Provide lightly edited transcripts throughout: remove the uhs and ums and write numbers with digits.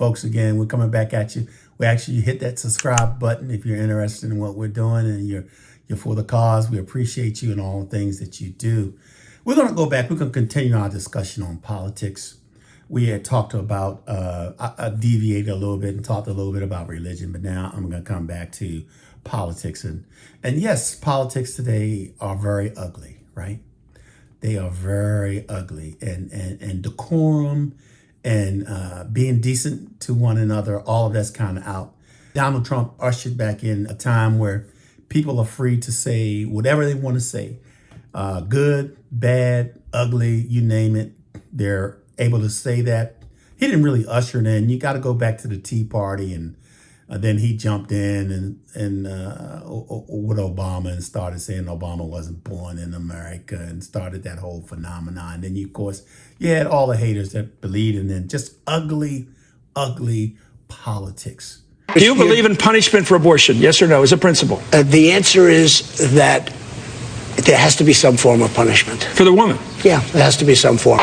folks, again, we're coming back at you. We actually hit that subscribe button if you're interested in what we're doing and you're for the cause. We appreciate you and all the things that you do. We're going to go back. We're going to continue our discussion on politics. We had talked about, I deviated a little bit and talked a little bit about religion, but now I'm going to come back to politics. And yes, politics today are very ugly, right? They are very ugly, and decorum and being decent to one another, all of that's kind of out. Donald Trump ushered back in a time where people are free to say whatever they want to say. Good, bad, ugly, you name it. They're able to say that. He didn't really usher it in. You got to go back to the Tea Party, and then he jumped in and with Obama and started saying Obama wasn't born in America and started that whole phenomenon. And then, of course, you had all the haters that believed in just ugly, ugly politics. Do you believe in punishment for abortion? Yes or no, as a principle? The answer is that there has to be some form of punishment. For the woman? Yeah, there has to be some form.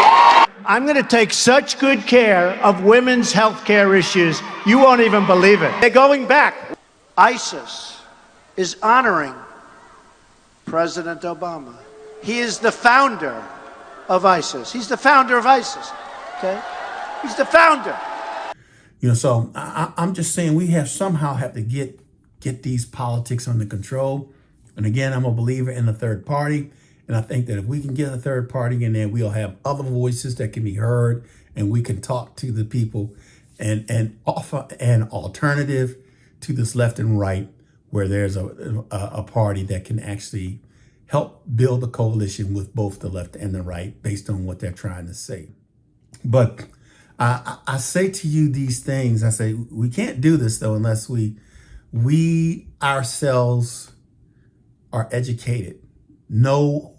I'm going to take such good care of women's health care issues, you won't even believe it. They're going back. ISIS is honoring President Obama. He is the founder of ISIS. He's the founder of ISIS, okay? He's the founder. So I'm just saying we somehow have to get these politics under control. And again, I'm a believer in the third party. And I think that if we can get a third party in there, we'll have other voices that can be heard, and we can talk to the people and offer an alternative to this left and right, where there's a party that can actually help build a coalition with both the left and the right based on what they're trying to say. But I say to you these things, I say, we can't do this though unless we ourselves are educated, know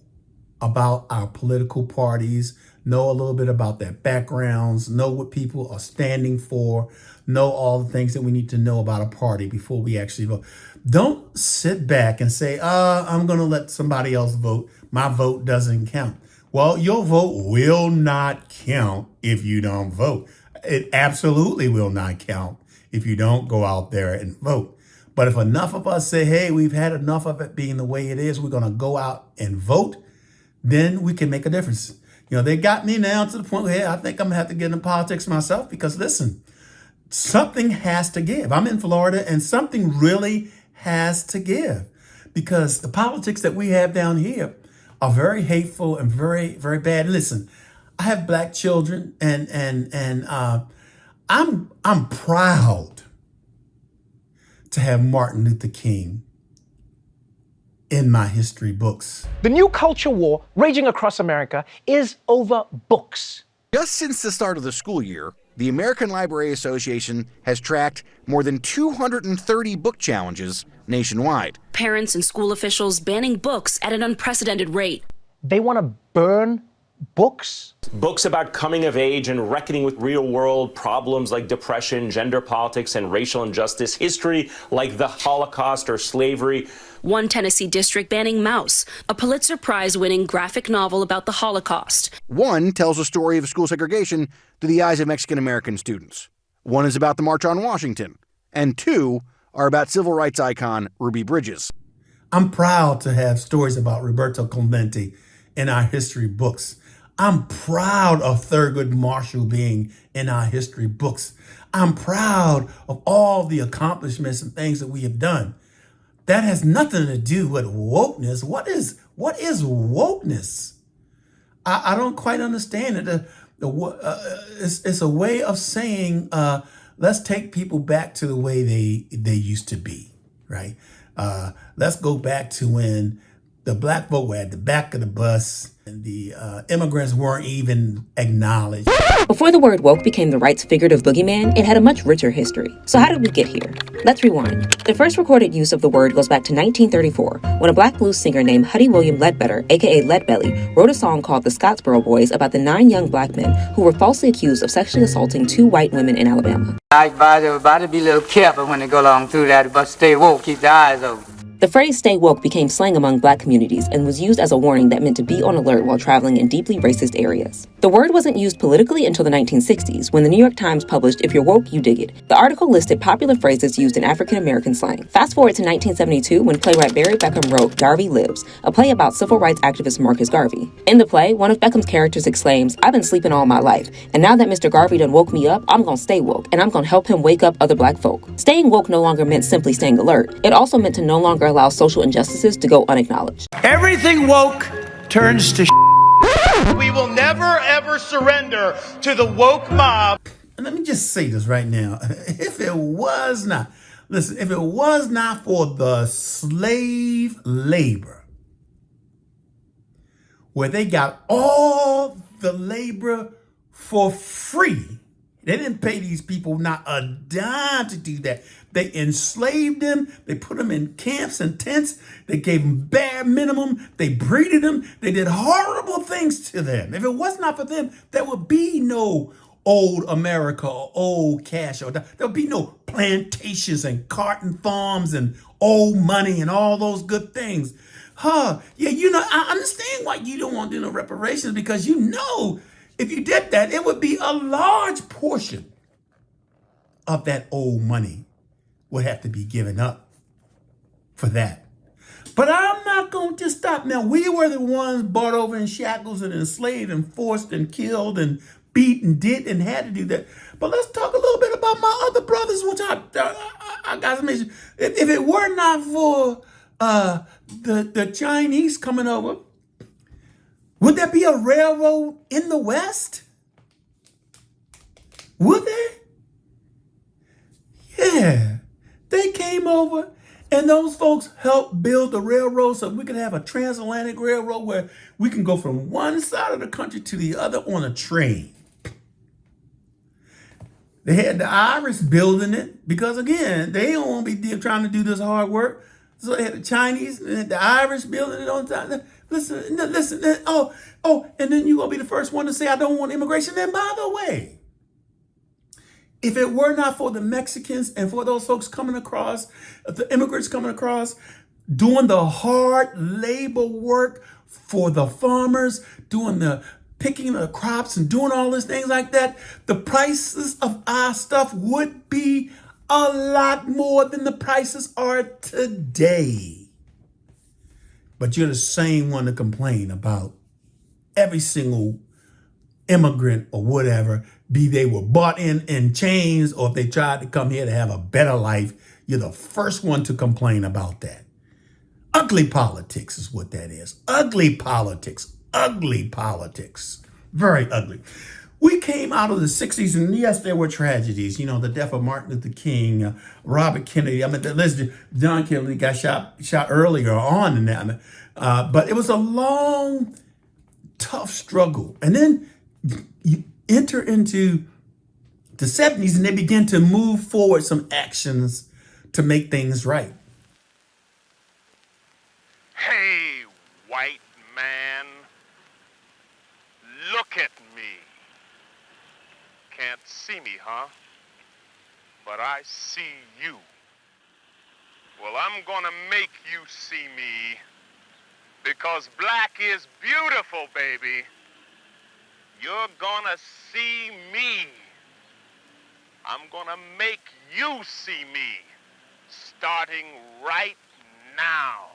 about our political parties, know a little bit about their backgrounds, know what people are standing for, know all the things that we need to know about a party before we actually vote. Don't sit back and say, I'm going to let somebody else vote. My vote doesn't count. Well, your vote will not count if you don't vote. It absolutely will not count if you don't go out there and vote. But if enough of us say, hey, we've had enough of it being the way it is, we're going to go out and vote, then we can make a difference. They got me now to the point where, hey, I think I'm going to have to get into politics myself because, listen, something has to give. I'm in Florida, and something really has to give because the politics that we have down here are very hateful and very, very bad. Listen, I have black children, and I'm proud to have Martin Luther King in my history books. The new culture war raging across America is over books. Just since the start of the school year, the American Library Association has tracked more than 230 book challenges nationwide. Parents and school officials banning books at an unprecedented rate. They want to burn books? Books about coming of age and reckoning with real-world problems like depression, gender politics, and racial injustice, history like the Holocaust or slavery. One Tennessee district banning Mouse, a Pulitzer Prize-winning graphic novel about the Holocaust. One tells a story of school segregation through the eyes of Mexican-American students. One is about the March on Washington. And two are about civil rights icon Ruby Bridges. I'm proud to have stories about Roberto Clemente in our history books. I'm proud of Thurgood Marshall being in our history books. I'm proud of all the accomplishments and things that we have done. That has nothing to do with wokeness. What is wokeness? I don't quite understand it. It's a way of saying, let's take people back to the way they used to be, right? Let's go back to when the black folk were at the back of the bus and the immigrants weren't even acknowledged. Before the word woke became the right's figurative boogeyman, it had a much richer history. So how did we get here? Let's rewind. The first recorded use of the word goes back to 1934, when a black blues singer named Huddy William Ledbetter, aka Leadbelly, wrote a song called The Scottsboro Boys about the 9 young black men who were falsely accused of sexually assaulting 2 white women in Alabama. I advise everybody to be a little careful when they go along through that, but stay woke, keep their eyes open. The phrase "stay woke" became slang among black communities and was used as a warning that meant to be on alert while traveling in deeply racist areas. The word wasn't used politically until the 1960s, when the New York Times published "If You're Woke, You Dig It." The article listed popular phrases used in African-American slang. Fast forward to 1972, when playwright Barry Beckham wrote Garvey Lives, a play about civil rights activist Marcus Garvey. In the play, one of Beckham's characters exclaims, "I've been sleeping all my life, and now that Mr. Garvey done woke me up, I'm gonna stay woke, and I'm gonna help him wake up other black folk." Staying woke no longer meant simply staying alert. It also meant to no longer allow social injustices to go unacknowledged. Everything woke turns to We will never, ever surrender to the woke mob. And let me just say this right now. If it was not for the slave labor, where they got all the labor for free, they didn't pay these people not a dime to do that. They enslaved them. They put them in camps and tents. They gave them bare minimum. They breeded them. They did horrible things to them. If it was not for them, there would be no old America or old cash. Or there would be no plantations and cotton farms and old money and all those good things. Yeah, I understand why you don't want to do no reparations, because if you did that, it would be a large portion of that old money would have to be given up for that. But I'm not going to just stop. Now, we were the ones brought over in shackles and enslaved and forced and killed and beat and did and had to do that. But let's talk a little bit about my other brothers, which I got to mention. If it were not for the Chinese coming over, would there be a railroad in the West? Would there? Yeah. They came over and those folks helped build the railroad so we could have a transatlantic railroad where we can go from one side of the country to the other on a train. They had the Irish building it because, again, they don't want to be trying to do this hard work. So they had the Chinese and the Irish building it on time. Listen. And then you're going to be the first one to say, I don't want immigration. And by the way, if it were not for the Mexicans and for those folks coming across, the immigrants coming across, doing the hard labor work for the farmers, doing the picking the crops and doing all these things like that, the prices of our stuff would be a lot more than the prices are today. But you're the same one to complain about every single immigrant or whatever, be they were bought in chains or if they tried to come here to have a better life. You're the first one to complain about that. Ugly politics is what that is. Ugly politics. Very ugly. We came out of the 60s, and yes, there were tragedies. The death of Martin Luther King, Robert Kennedy. John Kennedy got shot earlier on in that. But it was a long, tough struggle. And then you enter into the 70s, and they begin to move forward some actions to make things right. Hey, white man, look at me. Can't see me, huh? But I see you. Well, I'm gonna make you see me, because black is beautiful, baby. You're gonna see me. I'm gonna make you see me, starting right now.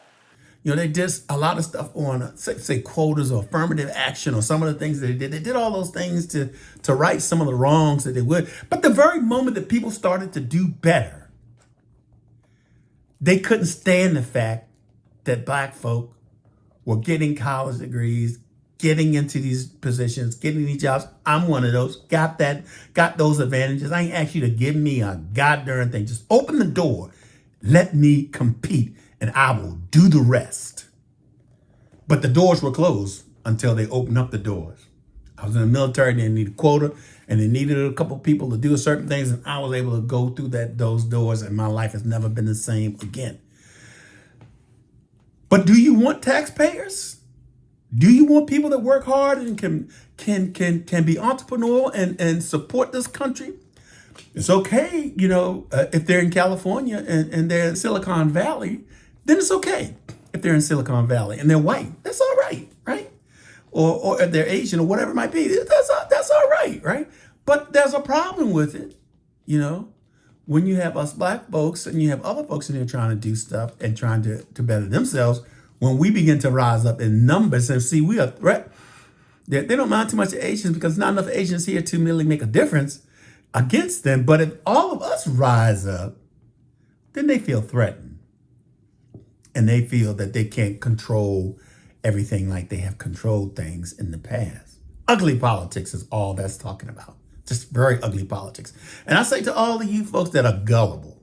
They did a lot of stuff on, say quotas or affirmative action or some of the things that they did. They did all those things to right some of the wrongs that they would. But the very moment that people started to do better, they couldn't stand the fact that black folk were getting college degrees, getting into these positions, getting these jobs. I'm one of those, got those advantages. I ain't asked you to give me a goddamn thing. Just open the door. Let me compete. And I will do the rest. But the doors were closed until they opened up the doors. I was in the military and they needed a quota and they needed a couple people to do certain things. And I was able to go through those doors and my life has never been the same again. But do you want taxpayers? Do you want people that work hard and can be entrepreneurial and support this country? It's okay, if they're in California and they're in Silicon Valley, then it's okay. If they're in Silicon Valley and they're white, that's all right, right? Or if they're Asian or whatever it might be, that's all right, right? But there's a problem with it, you know, when you have us black folks and you have other folks in here trying to do stuff and trying to better themselves. When we begin to rise up in numbers and see we are a threat, they don't mind too much of Asians because not enough Asians here to really make a difference against them. But if all of us rise up, then they feel threatened. And they feel that they can't control everything like they have controlled things in the past. Ugly politics is all that's talking about. Just very ugly politics. And I say to all of you folks that are gullible,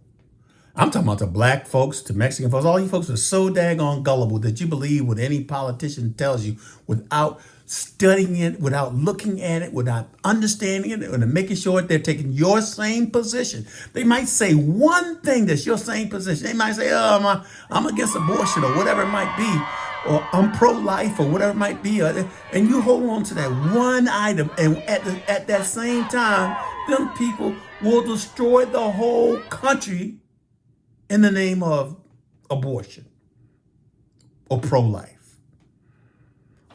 I'm talking about to black folks, to Mexican folks, all you folks are so daggone gullible that you believe what any politician tells you without studying it, without looking at it, without understanding it, and making sure they're taking your same position. They might say one thing that's your same position. They might say, oh, I'm against abortion or whatever it might be, or I'm pro-life or whatever it might be. And you hold on to that one item, and at that same time, them people will destroy the whole country in the name of abortion or pro-life,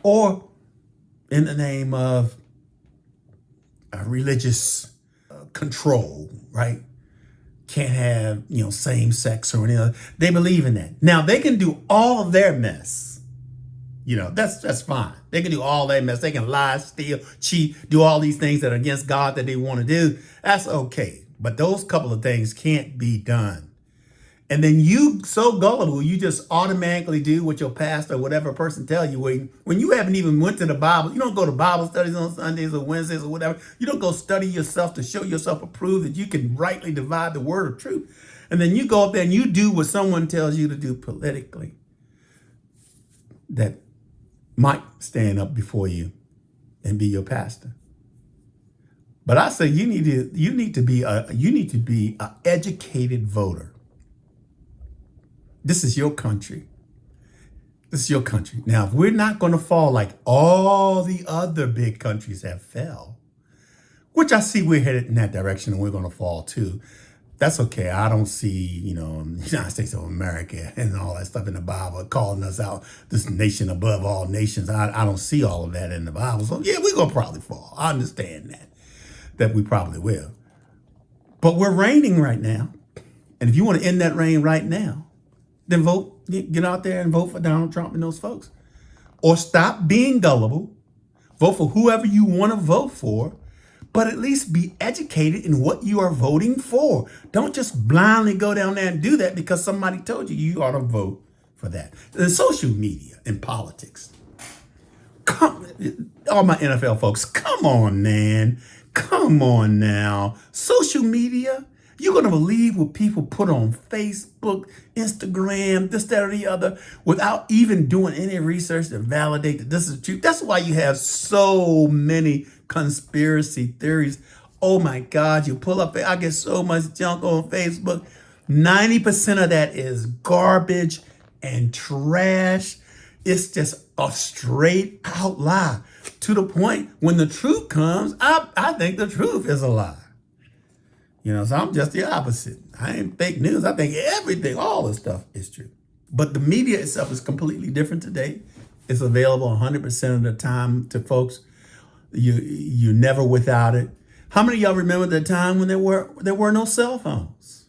or in the name of religious control, right? Can't have, same sex or anything. They believe in that. Now they can do all of their mess. That's fine. They can do all their mess. They can lie, steal, cheat, do all these things that are against God that they want to do. That's okay. But those couple of things can't be done. And then you, so gullible, you just automatically do what your pastor or whatever person tell you. When you haven't even went to the Bible, you don't go to Bible studies on Sundays or Wednesdays or whatever. You don't go study yourself to show yourself approved that you can rightly divide the word of truth. And then you go up there and you do what someone tells you to do politically that might stand up before you and be your pastor. But I say you need to be an educated voter. This is your country. This is your country. Now, if we're not going to fall like all the other big countries have fell, which I see we're headed in that direction and we're going to fall too, that's okay. I don't see, United States of America and all that stuff in the Bible calling us out, this nation above all nations. I don't see all of that in the Bible. So yeah, we're going to probably fall. I understand that we probably will. But we're reigning right now. And if you want to end that reign right now, then vote, get out there and vote for Donald Trump and those folks. Or stop being gullible, vote for whoever you want to vote for, but at least be educated in what you are voting for. Don't just blindly go down there and do that because somebody told you ought to vote for that. The social media and politics. All my NFL folks, come on, man. Come on now. Social media. You're going to believe what people put on Facebook, Instagram, this, that, or the other, without even doing any research to validate that this is true. That's why you have so many conspiracy theories. Oh my God, you pull up, I get so much junk on Facebook. 90% of that is garbage and trash. It's just a straight out lie. To the point when the truth comes, I think the truth is a lie. So I'm just the opposite. I ain't fake news. I think everything, all the stuff is true. But the media itself is completely different today. It's available 100% of the time to folks. You're never without it. How many of y'all remember the time when there were no cell phones?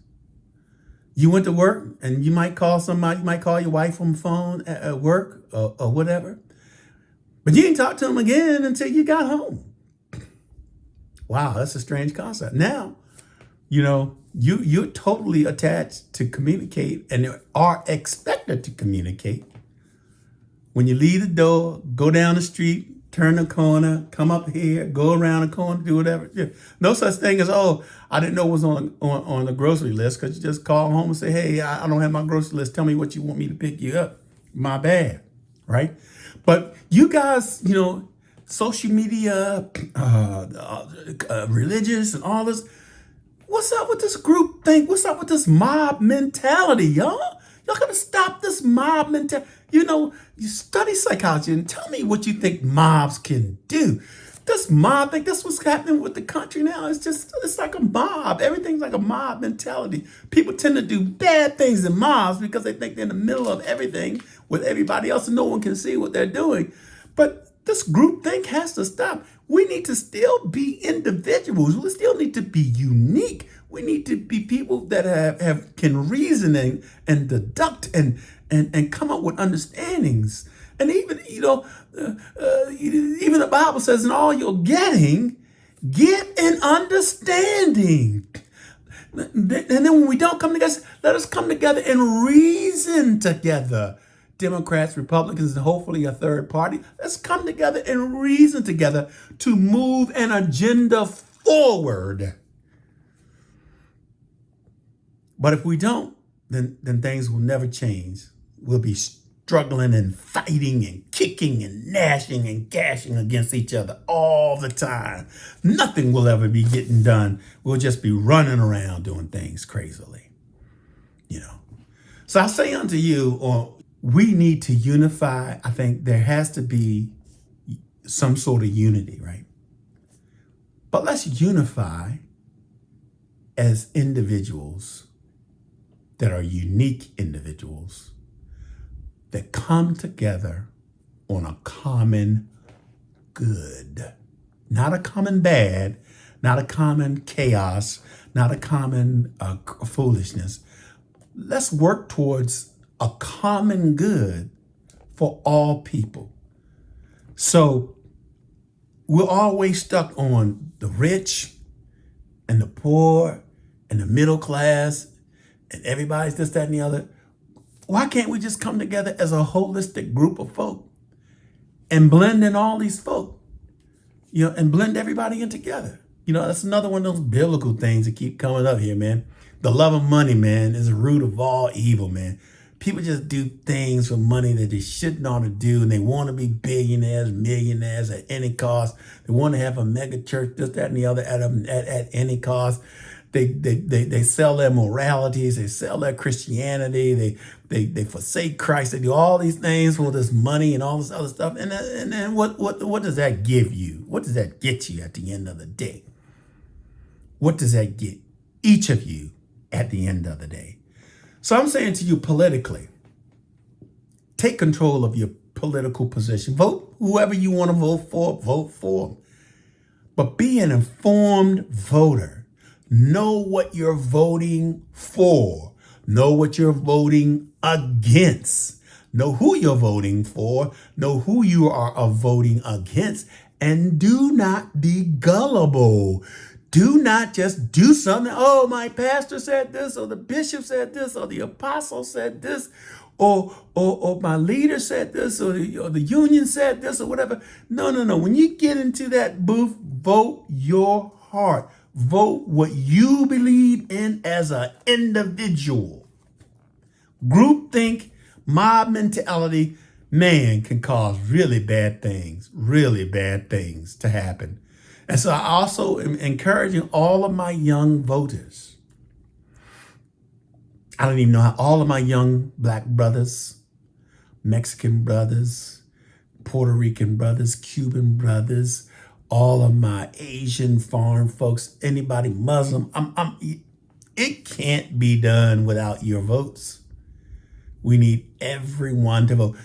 You went to work and you might call somebody, you might call your wife on the phone at work or whatever. But you didn't talk to them again until you got home. Wow, that's a strange concept. Now, you're totally attached to communicate and are expected to communicate. When you leave the door, go down the street, turn the corner, come up here, go around the corner, do whatever. Yeah. No such thing as, I didn't know it was on the grocery list, because you just call home and say, hey, I don't have my grocery list. Tell me what you want me to pick you up. My bad, right? But you guys, social media, religious and all this, what's up with this group think? What's up with this mob mentality, y'all? Y'all gotta stop this mob mentality. You study psychology and tell me what you think mobs can do. This mob thing, that's what's happening with the country now. It's like a mob. Everything's like a mob mentality. People tend to do bad things in mobs because they think they're in the middle of everything with everybody else and no one can see what they're doing. But this group think has to stop. We need to still be individuals. We still need to be unique. We need to be people that can reason and deduct and come up with understandings. And even, even the Bible says, in all you're getting, get an understanding. And then when we don't come together, let us come together and reason together. Democrats, Republicans, and hopefully a third party, let's come together and reason together to move an agenda forward. But if we don't, then things will never change. We'll be struggling and fighting and kicking and gnashing and gashing against each other all the time. Nothing will ever be getting done. We'll just be running around doing things crazily, So I say unto you, we need to unify. I think there has to be some sort of unity, right? But let's unify as individuals that are unique individuals that come together on a common good, not a common bad, not a common chaos, not a common foolishness. Let's work towards a common good for all people. So we're always stuck on the rich and the poor and the middle class and everybody's this, that, and the other. Why can't we just come together as a holistic group of folk and blend in all these folk, and blend everybody in together? That's another one of those biblical things that keep coming up here, man. The love of money, man, is the root of all evil, man. People just do things for money that they shouldn't ought to do, and they want to be billionaires, millionaires at any cost. They want to have a mega church, this, that, and the other at any cost. They sell their moralities, they sell their Christianity, they forsake Christ, they do all these things for this money and all this other stuff. And then what does that give you? What does that get you at the end of the day? What does that get each of you at the end of the day? So I'm saying to you politically, take control of your political position. Vote whoever you want to vote for them. But be an informed voter. Know what you're voting for. Know what you're voting against. Know who you're voting for. Know who you are voting against. And do not be gullible. Do not just do something. Oh, my pastor said this, or the bishop said this, or the apostle said this, or my leader said this, or the union said this, or whatever. No. When you get into that booth, vote your heart. Vote what you believe in as an individual. Groupthink, mob mentality, man, can cause really bad things to happen. And so I also am encouraging all of my young voters. I don't even know how all of my young black brothers, Mexican brothers, Puerto Rican brothers, Cuban brothers, all of my Asian foreign folks, anybody Muslim, it can't be done without your votes. We need everyone to vote.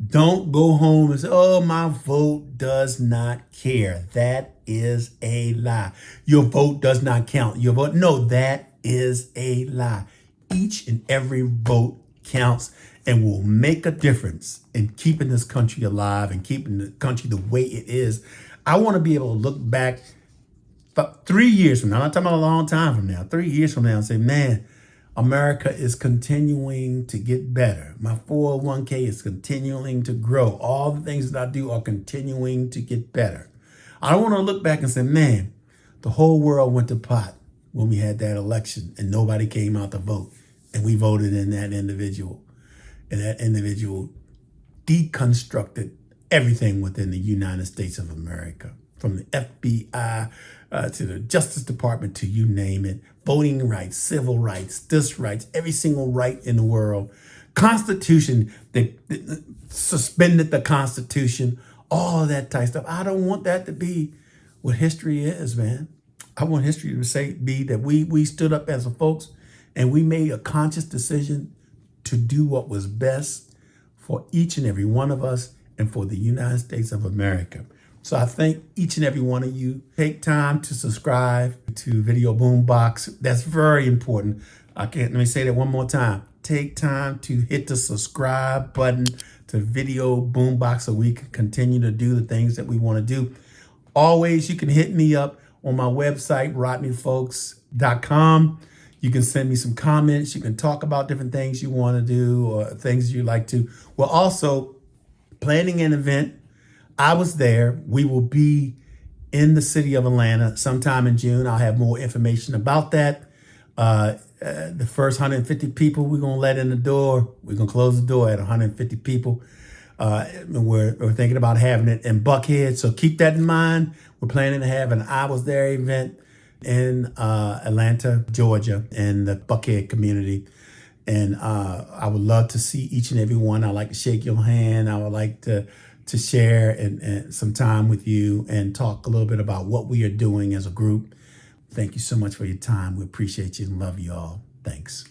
Don't go home and say, oh, my vote does not care. That is a lie. Your vote does not count. Your vote, no, that is a lie. Each and every vote counts and will make a difference in keeping this country alive and keeping the country the way it is. I want to be able to look back 3 years from now, I'm not talking about a long time from now, 3 years from now and say, man, America is continuing to get better. My 401k is continuing to grow. All the things that I do are continuing to get better. I don't want to look back and say, man, the whole world went to pot when we had that election and nobody came out to vote and we voted in that individual. And that individual deconstructed everything within the United States of America, from the FBI to the Justice Department to you name it, voting rights, civil rights, this rights, every single right in the world, Constitution, they suspended the Constitution, all of that type of stuff. I don't want that to be what history is, man. I want history to be that we stood up as a folks and we made a conscious decision to do what was best for each and every one of us and for the United States of America. So I thank each and every one of you. Take time to subscribe to Video Boombox. That's very important. Let me say that one more time. Take time to hit the subscribe button to Video Boombox so we can continue to do the things that we want to do. Always, you can hit me up on my website, rodneyfowlkes.com. You can send me some comments. You can talk about different things you want to do or things you like to. We're also planning an event. I was there. We will be in the city of Atlanta sometime in June. I'll have more information about that. The first 150 people we're going to let in the door. We're going to close the door at 150 people. We're thinking about having it in Buckhead. So keep that in mind. We're planning to have an I Was There event in Atlanta, Georgia, in the Buckhead community. And I would love to see each and every one. I'd like to shake your hand. I would like to share and some time with you and talk a little bit about what we are doing as a group. Thank you so much for your time. We appreciate you and love you all. Thanks.